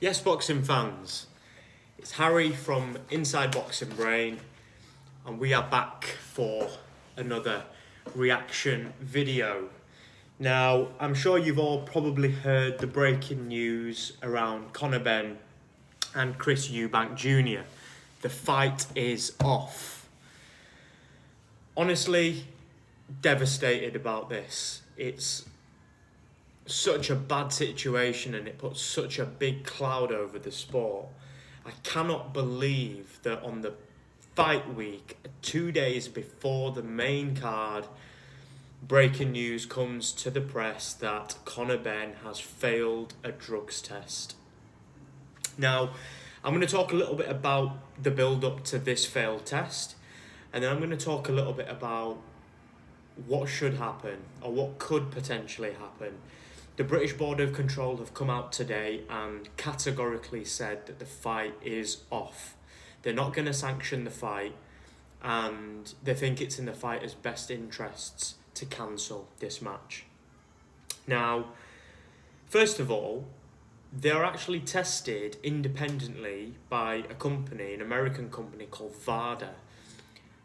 Yes, boxing fans, it's Harry from Inside Boxing Brain, and we are back for another reaction video. Now, I'm sure you've all probably heard the breaking news around Conor Benn and Chris Eubank Jr. The fight is off. Honestly, devastated about this. It's such a bad situation and it puts such a big cloud over the sport. I cannot believe that on the fight week, 2 days before the main card, breaking news comes to the press that Conor Benn has failed a drugs test. Now, I'm going to talk a little bit about the build up to this failed test, and then I'm going to talk a little bit about what should happen or what could potentially happen. The British Board of Control have come out today and categorically said that the fight is off. They're not going to sanction the fight, and they think it's in the fighter's best interests to cancel this match. Now, first of all, they're actually tested independently by a company, an American company called VADA,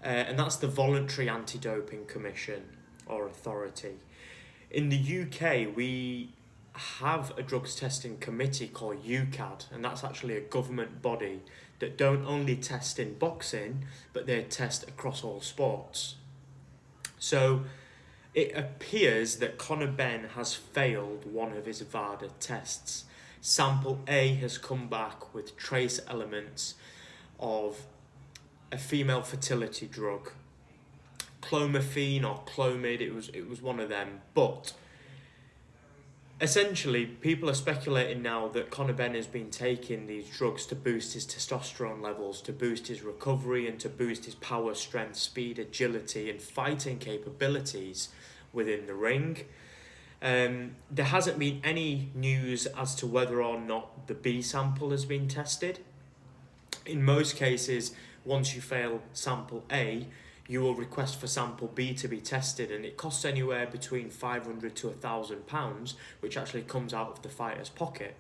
and that's the Voluntary Anti-Doping Commission or Authority. In the UK, we have a drugs testing committee called UCAD, and that's actually a government body that don't only test in boxing, but they test across all sports. So it appears that Conor Benn has failed one of his VADA tests. Sample A has come back with trace elements of a female fertility drug, clomiphene or clomid, it was one of them. But essentially, people are speculating now that Conor Benn has been taking these drugs to boost his testosterone levels, to boost his recovery, and to boost his power, strength, speed, agility, and fighting capabilities within the ring. There hasn't been any news as to whether or not the B sample has been tested. In most cases, once you fail sample A, you will request for sample B to be tested, and it costs anywhere between £500 to £1,000, which actually comes out of the fighter's pocket.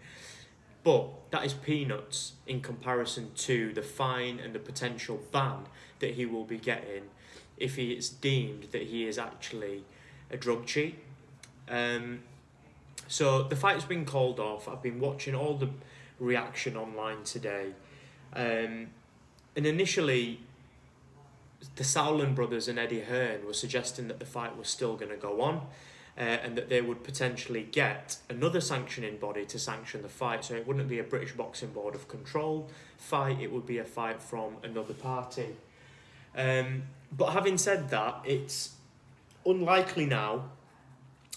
But that is peanuts in comparison to the fine and the potential ban that he will be getting if he is deemed that he is actually a drug cheat. So the fight's been called off. I've been watching all the reaction online today. And initially, the Sauerland brothers and Eddie Hearn were suggesting that the fight was still going to go on, and that they would potentially get another sanctioning body to sanction the fight. So it wouldn't be a British Boxing Board of Control fight, it would be a fight from another party. But having said that, it's unlikely now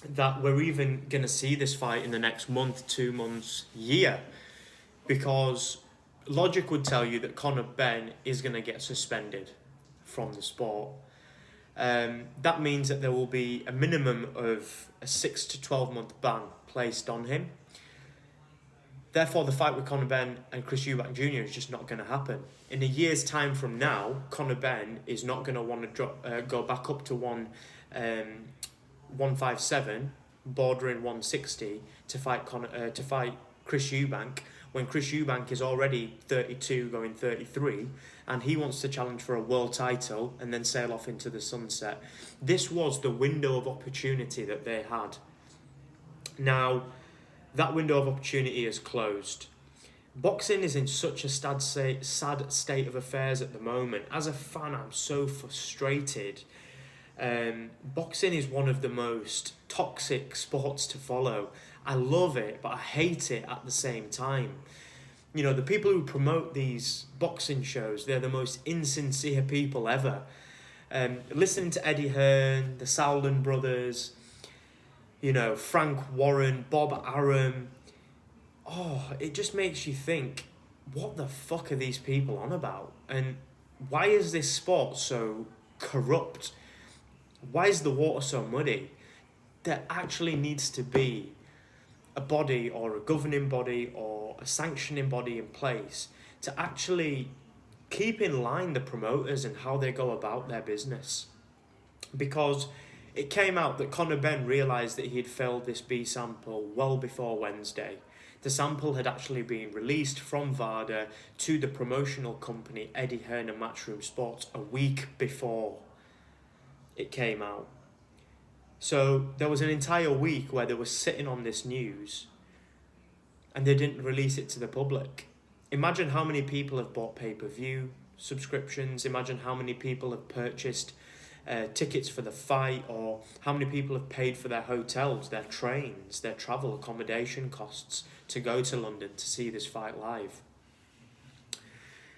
that we're even going to see this fight in the next month, 2 months, year, because logic would tell you that Conor Benn is going to get suspended from the sport. That means that there will be a minimum of a 6 to 12 month ban placed on him. Therefore, the fight with Conor Benn and Chris Eubank Jr. is just not going to happen. In a year's time from now, Conor Benn is not going to want to go back up to 157, bordering 160, to fight Chris Eubank, when Chris Eubank is already 32 going 33, and he wants to challenge for a world title and then sail off into the sunset. This was the window of opportunity that they had. Now, that window of opportunity is closed. Boxing is in such a sad state of affairs at the moment. As a fan, I'm so frustrated. Boxing is one of the most toxic sports to follow. I love it, but I hate it at the same time. You know, the people who promote these boxing shows, they're the most insincere people ever. Listening to Eddie Hearn, the Sauerland brothers, you know, Frank Warren, Bob Arum, it just makes you think, what the fuck are these people on about? And why is this sport so corrupt? Why is the water so muddy? There actually needs to be a body or a governing body or a sanctioning body in place to actually keep in line the promoters and how they go about their business. Because it came out that Conor Benn realised that he had failed this B sample well before Wednesday. The sample had actually been released from VADA to the promotional company Eddie Hearn and Matchroom Sports a week before it came out. So there was an entire week where they were sitting on this news and they didn't release it to the public. Imagine how many people have bought pay-per-view subscriptions. Imagine how many people have purchased tickets for the fight, or how many people have paid for their hotels, their trains, their travel accommodation costs to go to London to see this fight live.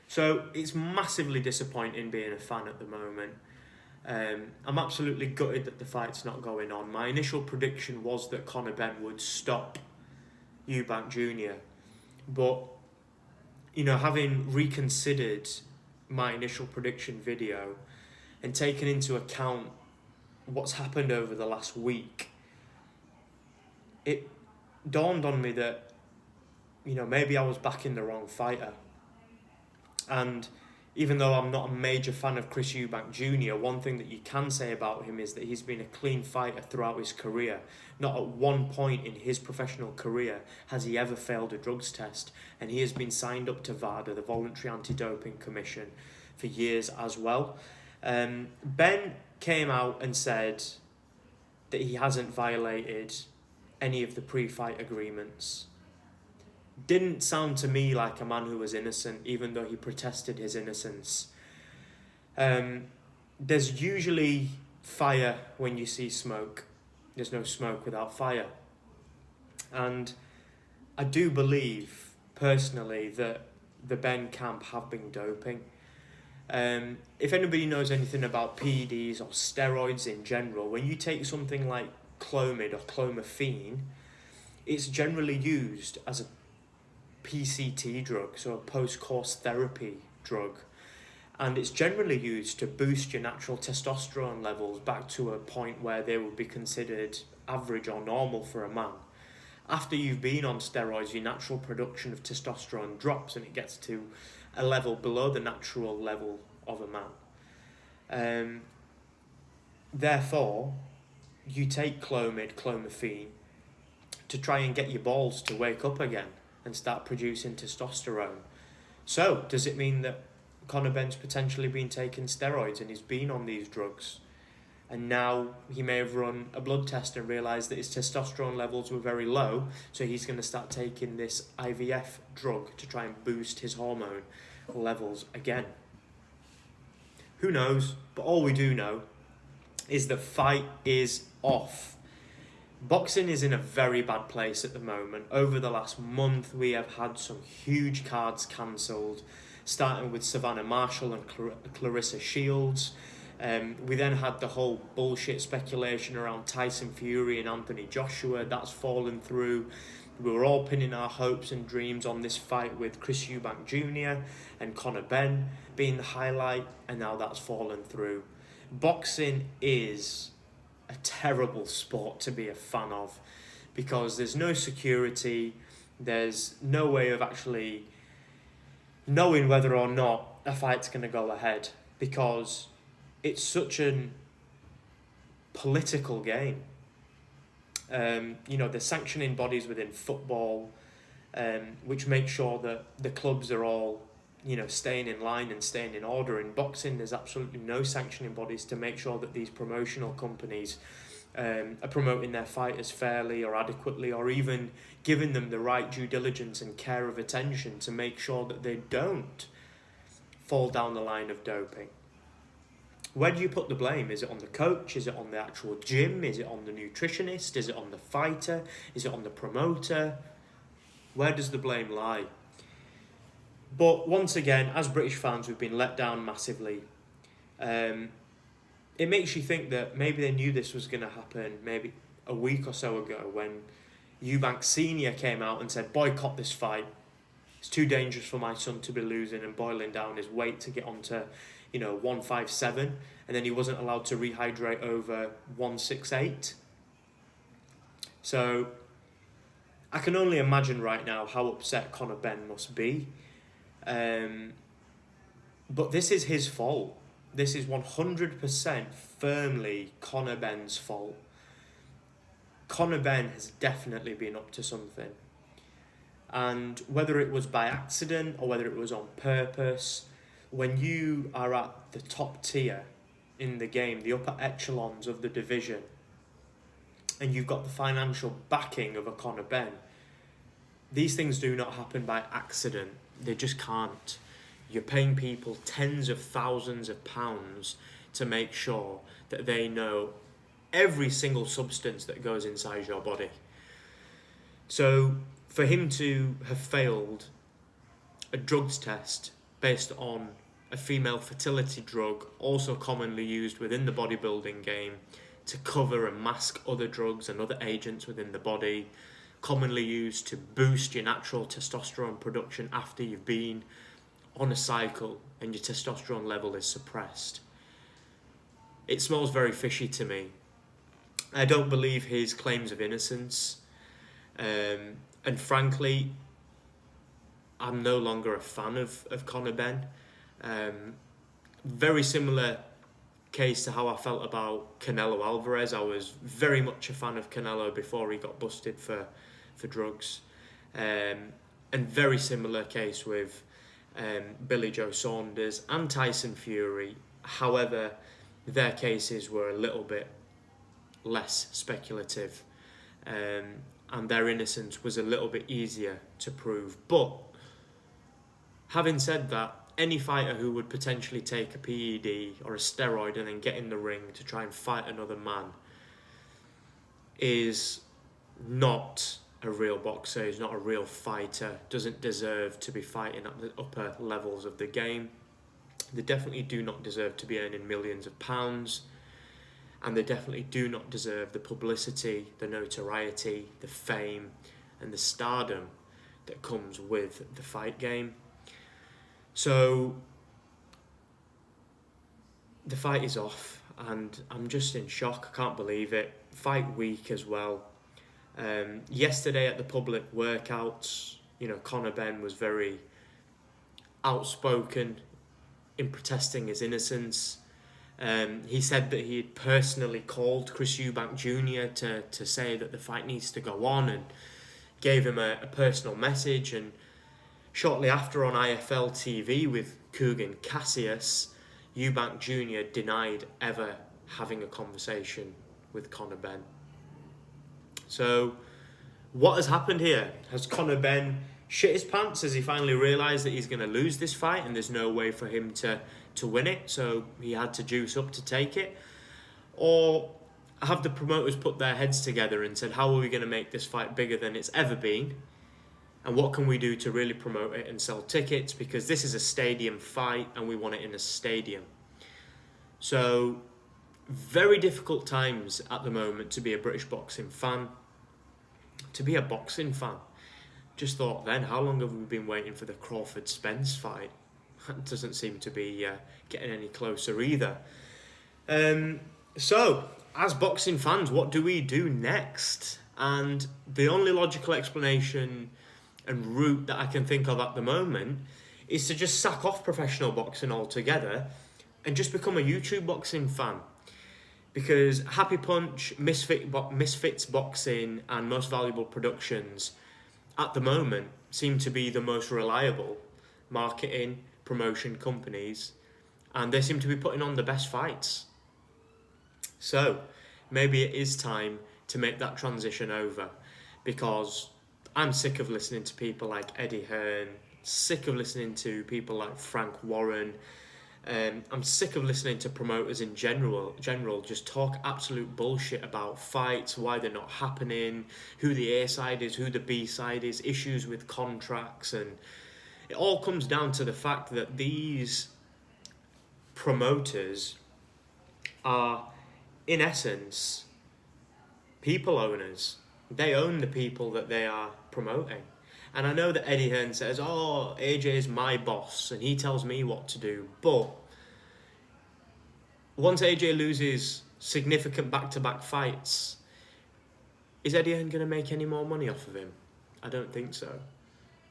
So it's massively disappointing being a fan at the moment. I'm absolutely gutted that the fight's not going on. My initial prediction was that Conor Benn would stop Eubank Jr. But, you know, having reconsidered my initial prediction video and taken into account what's happened over the last week, it dawned on me that, you know, maybe I was backing the wrong fighter. And even though I'm not a major fan of Chris Eubank Jr., one thing that you can say about him is that he's been a clean fighter throughout his career. Not at one point in his professional career has he ever failed a drugs test. And he has been signed up to VADA, the Voluntary Anti-Doping Commission, for years as well. Benn came out and said that he hasn't violated any of the pre-fight agreements. Didn't sound to me like a man who was innocent, even though he protested his innocence. There's usually fire when you see smoke. There's no smoke without fire. And I do believe, personally, that the Benn camp have been doping. If anybody knows anything about PEDs or steroids in general, when you take something like Clomid or clomiphene, it's generally used as a PCT drug, so a post-course therapy drug, and it's generally used to boost your natural testosterone levels back to a point where they would be considered average or normal for a man. After you've been on steroids, your natural production of testosterone drops and it gets to a level below the natural level of a man. Therefore, you take Clomid, clomiphene, to try and get your balls to wake up again and start producing testosterone. So, does it mean that Conor Benn's potentially been taking steroids and he's been on these drugs, and now he may have run a blood test and realised that his testosterone levels were very low, so he's going to start taking this IVF drug to try and boost his hormone levels again? Who knows? But all we do know is the fight is off. Boxing is in a very bad place at the moment. Over the last month, we have had some huge cards cancelled, starting with Savannah Marshall and Clarissa Shields. We then had the whole bullshit speculation around Tyson Fury and Anthony Joshua. That's fallen through. We were all pinning our hopes and dreams on this fight with Chris Eubank Jr. and Conor Benn being the highlight, and now that's fallen through. Boxing is a terrible sport to be a fan of, because there's no security, there's no way of actually knowing whether or not a fight's going to go ahead, because it's such a political game. The sanctioning bodies within football, which make sure that the clubs are all, staying in line and staying in order. In boxing, there's absolutely no sanctioning bodies to make sure that these promotional companies are promoting their fighters fairly or adequately, or even giving them the right due diligence and care of attention to make sure that they don't fall down the line of doping. Where do you put the blame? Is it on the coach? Is it on the actual gym? Is it on the nutritionist? Is it on the fighter? Is it on the promoter? Where does the blame lie? But once again, as British fans, we've been let down massively. It makes you think that maybe they knew this was going to happen maybe a week or so ago, when Eubank Sr. came out and said, boycott this fight. It's too dangerous for my son to be losing and boiling down his weight to get onto 157, and then he wasn't allowed to rehydrate over 168. So I can only imagine right now how upset Conor Benn must be. But this is his fault. This is 100% firmly Conor Benn's fault. Conor Benn has definitely been up to something. And whether it was by accident or whether it was on purpose, when you are at the top tier in the game, the upper echelons of the division, and you've got the financial backing of a Conor Benn, these things do not happen by accident. They just can't. You're paying people tens of thousands of pounds to make sure that they know every single substance that goes inside your body. So for him to have failed a drugs test based on a female fertility drug, also commonly used within the bodybuilding game to cover and mask other drugs and other agents within the body, commonly used to boost your natural testosterone production after you've been on a cycle and your testosterone level is suppressed. It smells very fishy to me. I don't believe his claims of innocence. And frankly, I'm no longer a fan of Conor Benn. Very similar case to how I felt about Canelo Alvarez. I was very much a fan of Canelo before he got busted for drugs. And very similar case with Billy Joe Saunders and Tyson Fury. However, their cases were a little bit less speculative. And their innocence was a little bit easier to prove. But having said that, any fighter who would potentially take a PED or a steroid and then get in the ring to try and fight another man is not a real boxer, is not a real fighter, doesn't deserve to be fighting at the upper levels of the game. They definitely do not deserve to be earning millions of pounds. And they definitely do not deserve the publicity, the notoriety, the fame, and the stardom that comes with the fight game. So the fight is off, and I'm just in shock. I can't believe it. Fight week as well. Yesterday at the public workouts, Conor Benn was very outspoken in protesting his innocence. He said that he had personally called Chris Eubank Jr. to say that the fight needs to go on and gave him a personal message. And shortly after on IFL TV with Kugan Cassius, Eubank Jr. denied ever having a conversation with Conor Benn. So what has happened here? Has Conor Benn shit his pants? Has he finally realised that he's going to lose this fight and there's no way for him to win it, so he had to juice up to take it? Or have the promoters put their heads together and said, how are we going to make this fight bigger than it's ever been? And what can we do to really promote it and sell tickets? Because this is a stadium fight and we want it in a stadium. So very difficult times at the moment to be a British boxing fan. To be a boxing fan. Just thought then, how long have we been waiting for the Crawford-Spence fight? That doesn't seem to be getting any closer either. So, as boxing fans, what do we do next? And the only logical explanation and route that I can think of at the moment is to just sack off professional boxing altogether and just become a YouTube boxing fan. Because Happy Punch, Misfits Boxing and Most Valuable Productions at the moment seem to be the most reliable marketing, promotion companies, and they seem to be putting on the best fights. So maybe it is time to make that transition over, because I'm sick of listening to people like Eddie Hearn, sick of listening to people like Frank Warren. I'm sick of listening to promoters in general just talk absolute bullshit about fights, why they're not happening, who the A side is, who the B side is, issues with contracts, and it all comes down to the fact that these promoters are, in essence, people owners. They own the people that they are promoting. And I know that Eddie Hearn says, oh, AJ is my boss and he tells me what to do. But once AJ loses significant back-to-back fights, is Eddie Hearn going to make any more money off of him? I don't think so.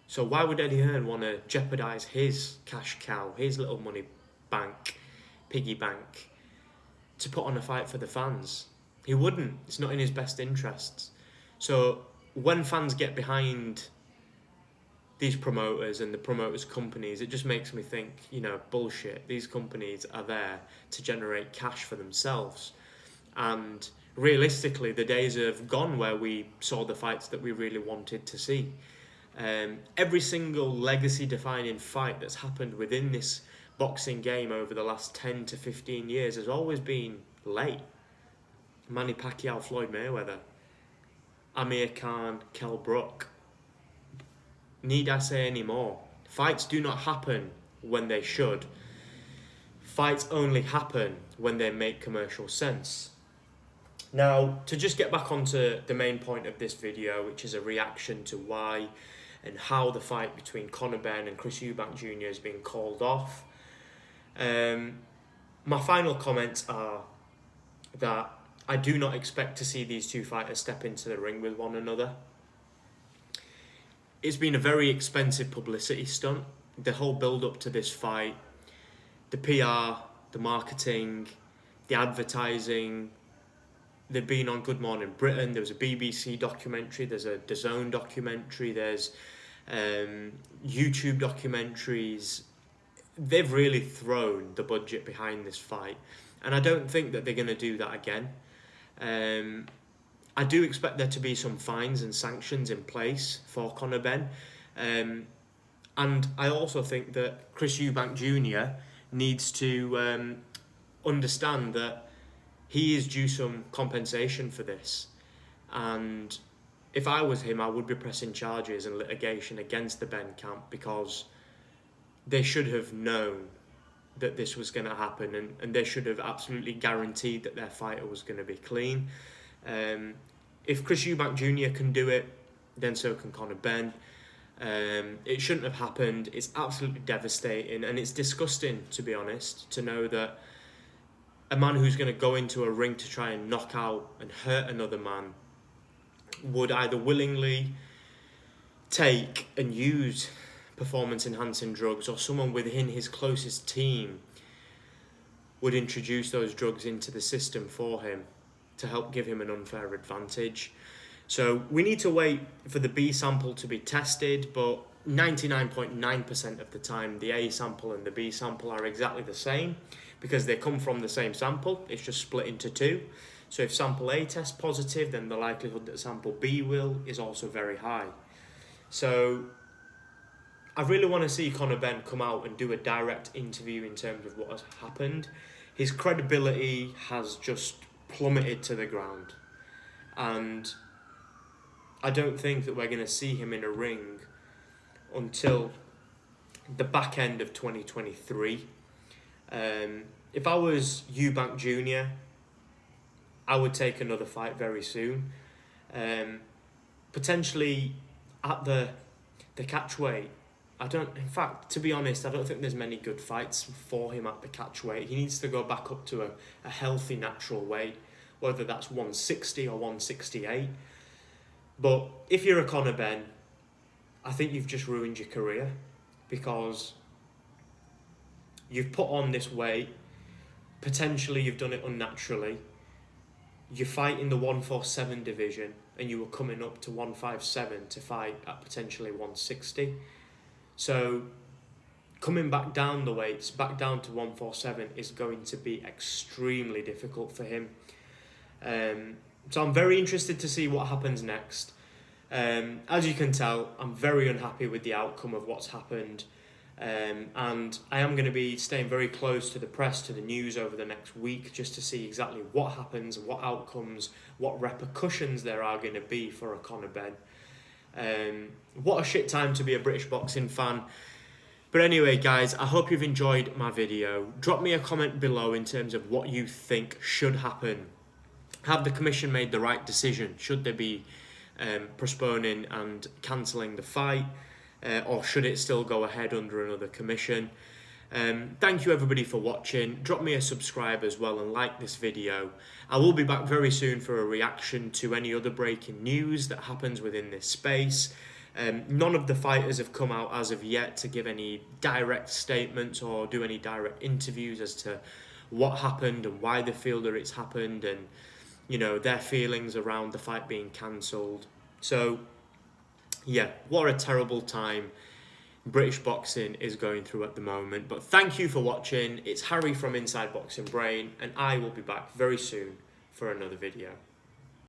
So why would Eddie Hearn want to jeopardise his cash cow, his little money bank, piggy bank, to put on a fight for the fans? He wouldn't. It's not in his best interests. So when fans get behind these promoters and the promoters' companies, it just makes me think, you know, bullshit. These companies are there to generate cash for themselves. And realistically, the days have gone where we saw the fights that we really wanted to see. Every single legacy-defining fight that's happened within this boxing game over the last 10 to 15 years has always been late. Manny Pacquiao, Floyd Mayweather, Amir Khan, Kell Brook. Need I say any more? Fights do not happen when they should. Fights only happen when they make commercial sense. Now, to just get back onto the main point of this video, which is a reaction to why and how the fight between Conor Benn and Chris Eubank Jr. has been called off. My final comments are that I do not expect to see these two fighters step into the ring with one another. It's been a very expensive publicity stunt. The whole build-up to this fight, the PR, the marketing, the advertising. They've been on Good Morning Britain. There was a BBC documentary. There's a DAZN documentary. There's YouTube documentaries. They've really thrown the budget behind this fight. And I don't think that they're going to do that again. I do expect there to be some fines and sanctions in place for Conor Benn. And I also think that Chris Eubank Jr. needs to understand that he is due some compensation for this. And if I was him, I would be pressing charges and litigation against the Benn camp, because they should have known that this was going to happen, and they should have absolutely guaranteed that their fighter was going to be clean. If Chris Eubank Jr. can do it, then so can Conor Benn. It shouldn't have happened. It's absolutely devastating, and it's disgusting, to be honest, to know that a man who's going to go into a ring to try and knock out and hurt another man would either willingly take and use performance-enhancing drugs, or someone within his closest team would introduce those drugs into the system for him to help give him an unfair advantage. So we need to wait for the B sample to be tested, but 99.9% of the time the A sample and the B sample are exactly the same, because they come from the same sample. It's just split into two. So if sample A tests positive, then the likelihood that sample B will is also very high. So I really want to see Conor Benn come out and do a direct interview in terms of what has happened. His credibility has just plummeted to the ground, and I don't think that we're going to see him in a ring until the back end of 2023. If I was Eubank Jr., I would take another fight very soon. Potentially at the catch weight. In fact, to be honest, I don't think there's many good fights for him at the catch weight. He needs to go back up to a healthy, natural weight, whether that's 160 or 168. But if you're a Conor Benn, I think you've just ruined your career, because you've put on this weight, potentially you've done it unnaturally. You fight in the 147 division and you were coming up to 157 to fight at potentially 160. So coming back down the weights, back down to 147, is going to be extremely difficult for him. So I'm very interested to see what happens next. As you can tell, I'm very unhappy with the outcome of what's happened. And I am going to be staying very close to the press, to the news over the next week, just to see exactly what happens, what outcomes, what repercussions there are going to be for a Conor Benn. What a shit time to be a British boxing fan. But anyway, guys, I hope you've enjoyed my video. Drop me a comment below in terms of what you think should happen. Have the commission made the right decision? Should they be postponing and cancelling the fight? Or should it still go ahead under another commission? Thank you everybody for watching. Drop me a subscribe as well and like this video. I will be back very soon for a reaction to any other breaking news that happens within this space. None of the fighters have come out as of yet to give any direct statements or do any direct interviews as to what happened and why they feel that it's happened, and their feelings around the fight being cancelled. So yeah, what a terrible time British boxing is going through at the moment. But thank you for watching. It's Harry from Inside Boxing Brain, and I will be back very soon for another video.